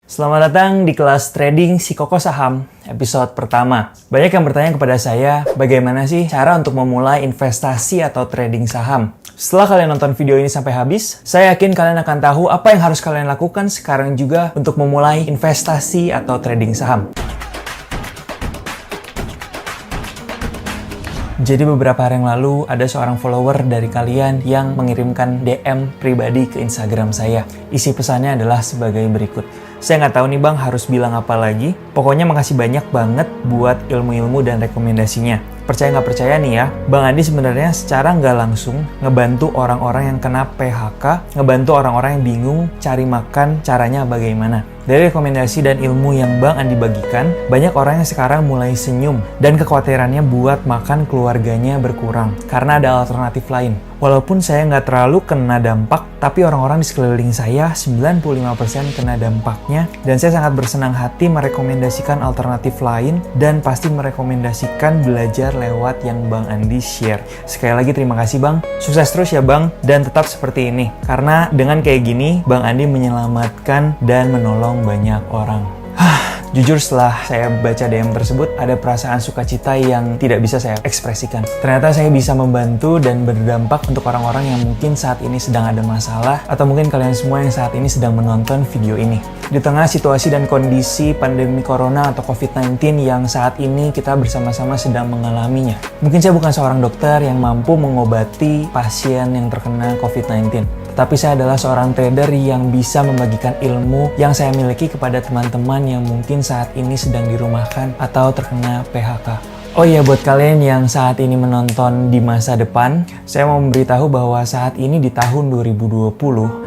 Selamat datang di kelas trading si Koko Saham episode pertama. Banyak yang bertanya kepada saya, bagaimana sih cara untuk memulai investasi atau trading saham? Setelah kalian nonton video ini sampai habis, saya yakin kalian akan tahu apa yang harus kalian lakukan sekarang juga untuk memulai investasi atau trading saham. Jadi beberapa hari yang lalu ada seorang follower dari kalian yang mengirimkan DM pribadi ke Instagram saya. Isi pesannya adalah sebagai berikut. Saya nggak tahu nih bang harus bilang apa lagi. Pokoknya makasih banyak banget buat ilmu-ilmu dan rekomendasinya. Percaya nggak percaya nih ya, Bang Andi sebenarnya secara nggak langsung ngebantu orang-orang yang kena PHK, ngebantu orang-orang yang bingung cari makan caranya bagaimana. Dari rekomendasi dan ilmu yang Bang Andi bagikan, banyak orang yang sekarang mulai senyum dan kekhawatirannya buat makan keluarganya berkurang karena ada alternatif lain. Walaupun saya nggak terlalu kena dampak, tapi orang-orang di sekeliling saya 95% kena dampaknya dan saya sangat bersenang hati merekomendasikan alternatif lain dan pasti merekomendasikan belajar lewat yang Bang Andi share. Sekali lagi terima kasih Bang, sukses terus ya Bang dan tetap seperti ini. Karena dengan kayak gini, Bang Andi menyelamatkan dan menolong banyak orang. Jujur setelah saya baca DM tersebut, ada perasaan sukacita yang tidak bisa saya ekspresikan. Ternyata saya bisa membantu dan berdampak untuk orang-orang yang mungkin saat ini sedang ada masalah, atau mungkin kalian semua yang saat ini sedang menonton video ini. Di tengah situasi dan kondisi pandemi corona atau COVID-19 yang saat ini kita bersama-sama sedang mengalaminya. Mungkin saya bukan seorang dokter yang mampu mengobati pasien yang terkena COVID-19. Tapi saya adalah seorang trader yang bisa membagikan ilmu yang saya miliki kepada teman-teman yang mungkin saat ini sedang dirumahkan atau terkena PHK. Oh iya, buat kalian yang saat ini menonton di masa depan, saya mau memberitahu bahwa saat ini di tahun 2020,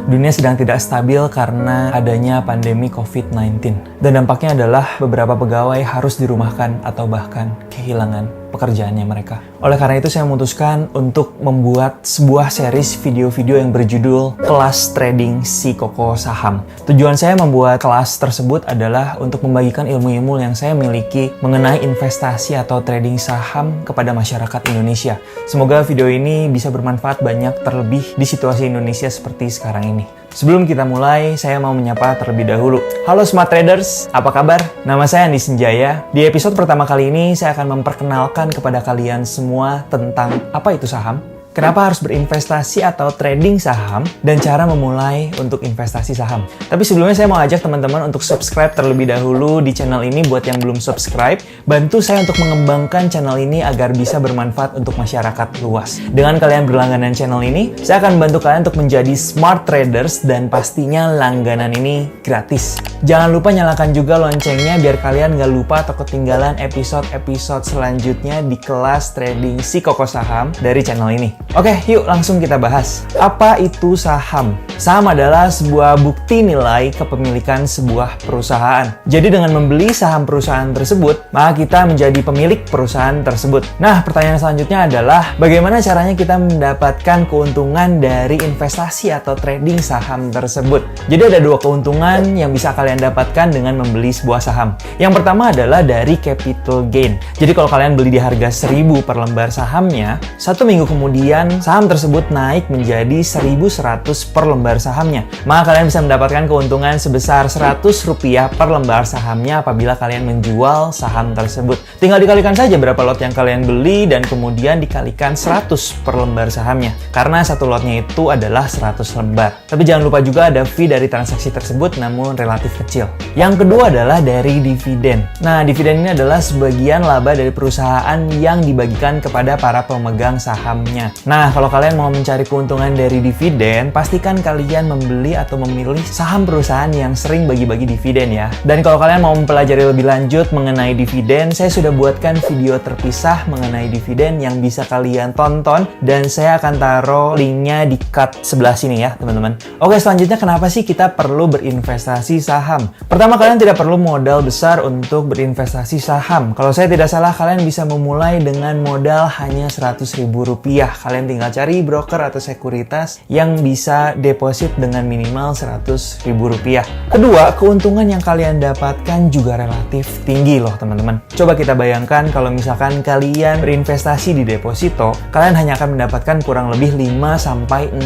dunia sedang tidak stabil karena adanya pandemi COVID-19. Dan dampaknya adalah beberapa pegawai harus dirumahkan atau bahkan kehilangan pekerjaannya mereka. Oleh karena itu saya memutuskan untuk membuat sebuah series video-video yang berjudul Kelas Trading si Koko Saham. Tujuan saya membuat kelas tersebut adalah untuk membagikan ilmu-ilmu yang saya miliki mengenai investasi atau trading saham kepada masyarakat Indonesia. Semoga video ini bisa bermanfaat banyak terlebih di situasi Indonesia seperti sekarang ini. Sebelum kita mulai, saya mau menyapa terlebih dahulu. Halo Smart Traders, apa kabar? Nama saya Andi Senjaya. Di episode pertama kali ini, saya akan memperkenalkan kepada kalian semua tentang apa itu saham, kenapa harus berinvestasi atau trading saham, dan cara memulai untuk investasi saham. Tapi sebelumnya saya mau ajak teman-teman untuk subscribe terlebih dahulu di channel ini buat yang belum subscribe. Bantu saya untuk mengembangkan channel ini agar bisa bermanfaat untuk masyarakat luas. Dengan kalian berlangganan channel ini, saya akan membantu kalian untuk menjadi smart traders dan pastinya langganan ini gratis. Jangan lupa nyalakan juga loncengnya biar kalian nggak lupa atau ketinggalan episode-episode selanjutnya di kelas trading si Koko Saham dari channel ini. Oke, yuk langsung kita bahas. Apa itu saham? Saham adalah sebuah bukti nilai kepemilikan sebuah perusahaan. Jadi dengan membeli saham perusahaan tersebut, maka kita menjadi pemilik perusahaan tersebut. Nah, pertanyaan selanjutnya adalah bagaimana caranya kita mendapatkan keuntungan dari investasi atau trading saham tersebut? Jadi ada dua keuntungan yang bisa kalian dapatkan dengan membeli sebuah saham. Yang pertama adalah dari capital gain. Jadi kalau kalian beli di harga 1.000 per lembar sahamnya, 1 minggu kemudian saham tersebut naik menjadi 1.100 per lembar sahamnya. Maka kalian bisa mendapatkan keuntungan sebesar Rp100 per lembar sahamnya apabila kalian menjual saham tersebut. Tinggal dikalikan saja berapa lot yang kalian beli dan kemudian dikalikan 100 per lembar sahamnya. Karena satu lotnya itu adalah 100 lembar. Tapi jangan lupa juga ada fee dari transaksi tersebut namun relatif kecil. Yang kedua adalah dari dividen. Nah, dividen ini adalah sebagian laba dari perusahaan yang dibagikan kepada para pemegang sahamnya. Nah, kalau kalian mau mencari keuntungan dari dividen, pastikan kalian membeli atau memilih saham perusahaan yang sering bagi-bagi dividen ya. Dan kalau kalian mau mempelajari lebih lanjut mengenai dividen, saya sudah buatkan video terpisah mengenai dividen yang bisa kalian tonton dan saya akan taruh linknya di card sebelah sini ya, teman-teman. Oke, selanjutnya kenapa sih kita perlu berinvestasi saham? Pertama, kalian tidak perlu modal besar untuk berinvestasi saham. Kalau saya tidak salah, kalian bisa memulai dengan modal hanya Rp100.000. Kalian tinggal cari broker atau sekuritas yang bisa deposit dengan minimal Rp100.000. Kedua, keuntungan yang kalian dapatkan juga relatif tinggi loh teman-teman. Coba kita bayangkan kalau misalkan kalian berinvestasi di deposito, kalian hanya akan mendapatkan kurang lebih 5-6%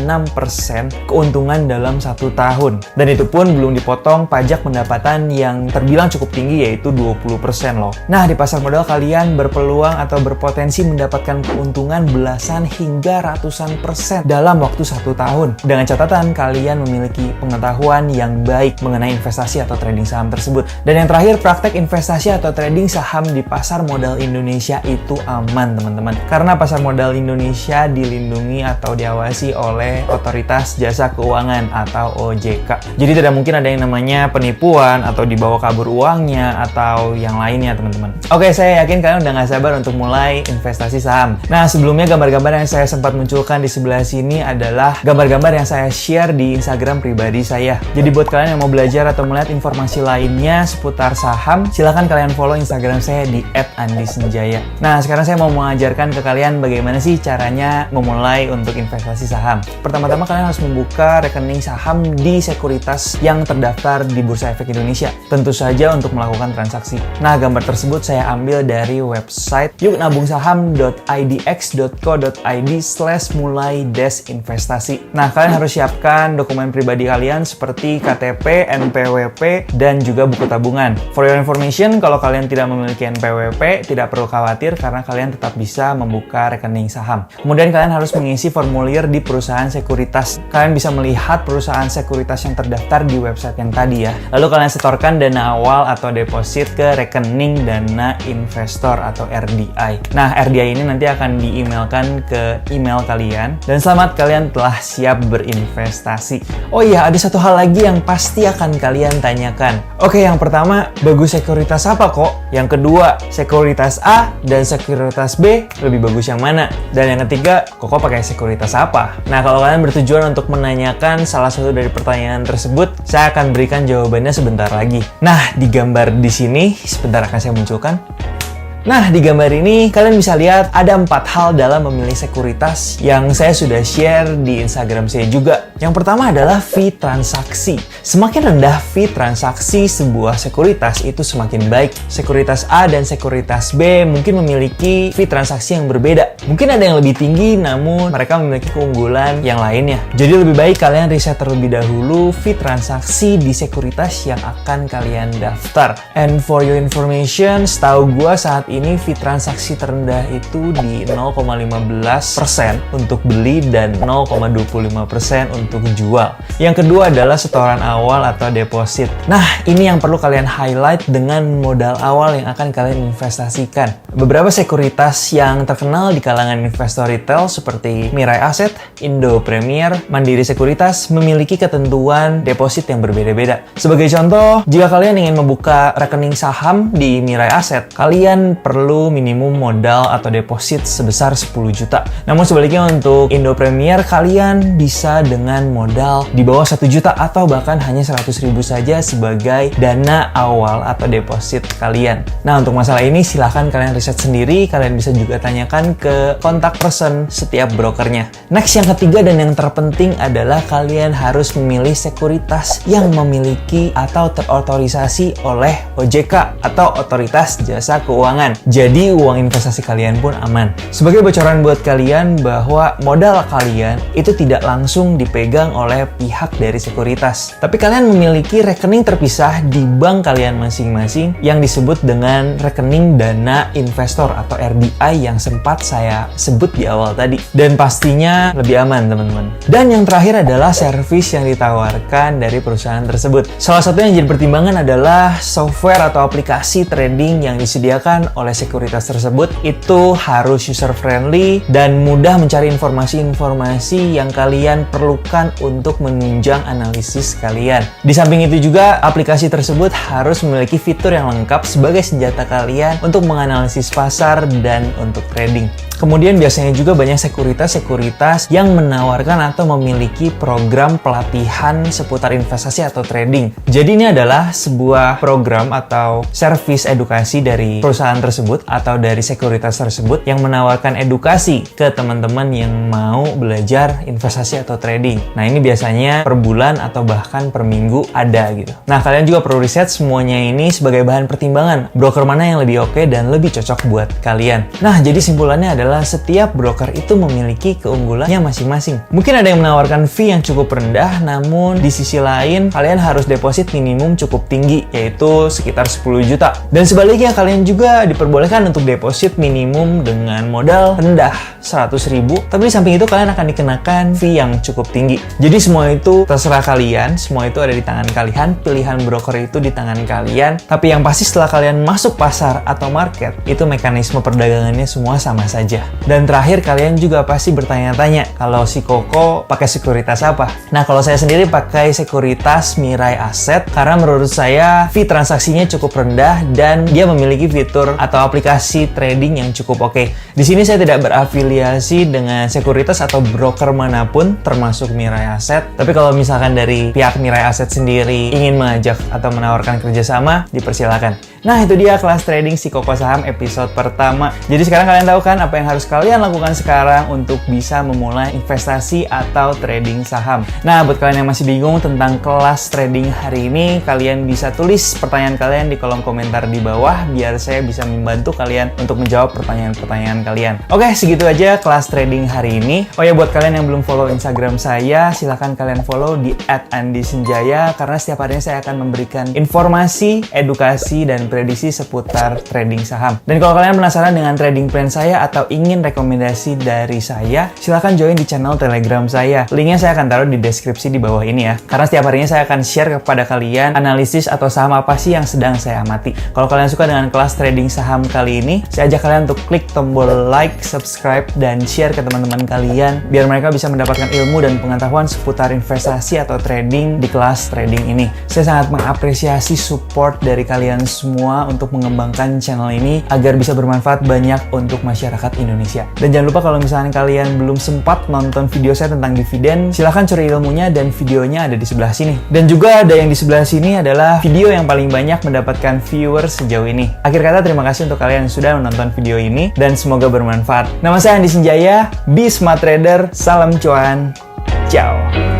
keuntungan dalam 1 tahun. Dan itu pun belum dipotong pajak pendapatan yang terbilang cukup tinggi, yaitu 20% loh. Nah, di pasar modal kalian berpeluang atau berpotensi mendapatkan keuntungan belasan hingga ratusan persen dalam waktu 1 tahun. Dengan catatan kalian memiliki pengetahuan yang baik mengenai investasi atau trading saham tersebut. Dan yang terakhir, praktek investasi atau trading saham di pasar modal Indonesia itu aman teman-teman. Karena pasar modal Indonesia dilindungi atau diawasi oleh Otoritas Jasa Keuangan atau OJK. Jadi tidak mungkin ada yang namanya penipuan atau dibawa kabur uangnya atau yang lainnya teman-teman. Oke, saya yakin kalian udah gak sabar untuk mulai investasi saham. Nah, sebelumnya gambar-gambar yang saya sempat munculkan di sebelah sini adalah gambar-gambar yang saya share di Instagram pribadi saya. Jadi buat kalian yang mau belajar atau melihat informasi lainnya seputar saham, silahkan kalian follow Instagram saya di @andisenjaya. Nah, sekarang saya mau mengajarkan ke kalian bagaimana sih caranya memulai untuk investasi saham. Pertama-tama kalian harus membuka rekening saham di sekuritas yang terdaftar di Bursa Efek Indonesia. Tentu saja untuk melakukan transaksi. Nah, gambar tersebut saya ambil dari website yuknabungsaham.idx.co.id/mulai-investasi. Nah, kalian harus siapkan dokumen pribadi kalian seperti KTP, NPWP, dan juga buku tabungan. For your information, kalau kalian tidak memiliki NPWP, tidak perlu khawatir karena kalian tetap bisa membuka rekening saham. Kemudian kalian harus mengisi formulir di perusahaan sekuritas. Kalian bisa melihat perusahaan sekuritas yang terdaftar di website yang tadi ya. Lalu kalian setorkan dana awal atau deposit ke rekening dana investor atau RDI. Nah, RDI ini nanti akan di-emailkan ke email kalian. Dan selamat, kalian telah siap berinvestasi. Oh iya, ada satu hal lagi yang pasti akan kalian tanyakan. Oke, yang pertama, bagus sekuritas apa kok? Yang kedua, sekuritas A dan sekuritas B lebih bagus yang mana? Dan yang ketiga, kok pakai sekuritas apa? Nah, kalau kalian bertujuan untuk menanyakan salah satu dari pertanyaan tersebut, saya akan berikan jawabannya sebentar lagi. Nah, di gambar di sini, sebentar akan saya munculkan. Nah, di gambar ini kalian bisa lihat ada 4 hal dalam memilih sekuritas yang saya sudah share di Instagram saya juga. Yang pertama adalah fee transaksi. Semakin rendah fee transaksi sebuah sekuritas itu semakin baik. Sekuritas A dan sekuritas B mungkin memiliki fee transaksi yang berbeda. Mungkin ada yang lebih tinggi namun mereka memiliki keunggulan yang lainnya. Jadi lebih baik kalian riset terlebih dahulu fee transaksi di sekuritas yang akan kalian daftar. And for your information, setahu gua saat ini fee transaksi terendah itu di 0,15% untuk beli dan 0,25% untuk jual. Yang kedua adalah setoran awal atau deposit. Nah, ini yang perlu kalian highlight dengan modal awal yang akan kalian investasikan. Beberapa sekuritas yang terkenal di kalangan investor retail seperti Mirai Asset, Indo Premier, Mandiri Sekuritas memiliki ketentuan deposit yang berbeda-beda. Sebagai contoh, jika kalian ingin membuka rekening saham di Mirai Asset, kalian perlu minimum modal atau deposit sebesar 10 juta. Namun sebaliknya untuk Indo Premier, kalian bisa dengan modal di bawah 1 juta atau bahkan hanya 100.000 saja sebagai dana awal atau deposit kalian. Nah, untuk masalah ini silahkan kalian riset sendiri, kalian bisa juga tanyakan ke kontak person setiap brokernya. Next, yang ketiga dan yang terpenting adalah kalian harus memilih sekuritas yang memiliki atau terotorisasi oleh OJK atau Otoritas Jasa Keuangan. Jadi uang investasi kalian pun aman. Sebagai bocoran buat kalian bahwa modal kalian itu tidak langsung dipegang oleh pihak dari sekuritas. Tapi kalian memiliki rekening terpisah di bank kalian masing-masing yang disebut dengan rekening dana investor atau RDI yang sempat saya sebut di awal tadi. Dan pastinya lebih aman teman-teman. Dan yang terakhir adalah servis yang ditawarkan dari perusahaan tersebut. Salah satu yang jadi pertimbangan adalah software atau aplikasi trading yang disediakan oleh sekuritas tersebut itu harus user friendly dan mudah mencari informasi-informasi yang kalian perlukan untuk menunjang analisis kalian. Di samping itu juga aplikasi tersebut harus memiliki fitur yang lengkap sebagai senjata kalian untuk menganalisis pasar dan untuk trading. Kemudian biasanya juga banyak sekuritas-sekuritas yang menawarkan atau memiliki program pelatihan seputar investasi atau trading. Jadi ini adalah sebuah program atau service edukasi dari perusahaan tersebut tersebut atau dari sekuritas tersebut yang menawarkan edukasi ke teman-teman yang mau belajar investasi atau trading. Nah, ini biasanya per bulan atau bahkan per minggu ada gitu. Nah, kalian juga perlu riset semuanya ini sebagai bahan pertimbangan. Broker mana yang lebih oke dan lebih cocok buat kalian. Nah, jadi simpulannya adalah setiap broker itu memiliki keunggulannya masing-masing. Mungkin ada yang menawarkan fee yang cukup rendah, namun di sisi lain kalian harus deposit minimum cukup tinggi, yaitu sekitar 10 juta. Dan sebaliknya, kalian juga diperbolehkan untuk deposit minimum dengan modal rendah 100.000, tapi di samping itu kalian akan dikenakan fee yang cukup tinggi. Jadi semua itu terserah kalian, semua itu ada di tangan kalian, pilihan broker itu di tangan kalian. Tapi yang pasti setelah kalian masuk pasar atau market, itu mekanisme perdagangannya semua sama saja. Dan terakhir, kalian juga pasti bertanya-tanya, kalau si Koko pakai sekuritas apa? Nah, kalau saya sendiri pakai sekuritas Mirai Asset, karena menurut saya fee transaksinya cukup rendah dan dia memiliki fitur atau aplikasi trading yang cukup oke. Di sini saya tidak berafiliasi dengan sekuritas atau broker manapun, termasuk Mirai Asset. Tapi kalau misalkan dari pihak Mirai Asset sendiri ingin mengajak atau menawarkan kerjasama, dipersilakan. Nah, itu dia kelas trading si Koko Saham episode pertama. Jadi sekarang kalian tahu kan apa yang harus kalian lakukan sekarang untuk bisa memulai investasi atau trading saham. Nah, buat kalian yang masih bingung tentang kelas trading hari ini, kalian bisa tulis pertanyaan kalian di kolom komentar di bawah biar saya bisa membantu kalian untuk menjawab pertanyaan-pertanyaan kalian. Oke, segitu aja kelas trading hari ini. Oh ya, buat kalian yang belum follow Instagram saya, silahkan kalian follow di @andisenjaya karena setiap harinya saya akan memberikan informasi, edukasi, dan prediksi seputar trading saham. Dan kalau kalian penasaran dengan trading plan saya atau ingin rekomendasi dari saya, silahkan join di channel Telegram saya. Linknya saya akan taruh di deskripsi di bawah ini ya. Karena setiap harinya saya akan share kepada kalian analisis atau saham apa sih yang sedang saya amati. Kalau kalian suka dengan kelas trading saham kali ini, saya ajak kalian untuk klik tombol like, subscribe, dan share ke teman-teman kalian biar mereka bisa mendapatkan ilmu dan pengetahuan seputar investasi atau trading di kelas trading ini. Saya sangat mengapresiasi support dari kalian semua untuk mengembangkan channel ini agar bisa bermanfaat banyak untuk masyarakat Indonesia. Dan jangan lupa kalau misalnya kalian belum sempat nonton video saya tentang dividen, silahkan cari ilmunya dan videonya ada di sebelah sini. Dan juga ada yang di sebelah sini adalah video yang paling banyak mendapatkan viewers sejauh ini. Akhir kata, terima kasih untuk kalian yang sudah menonton video ini dan semoga bermanfaat. Nama saya Andi Senjaya, Be Smart Trader, salam cuan, ciao.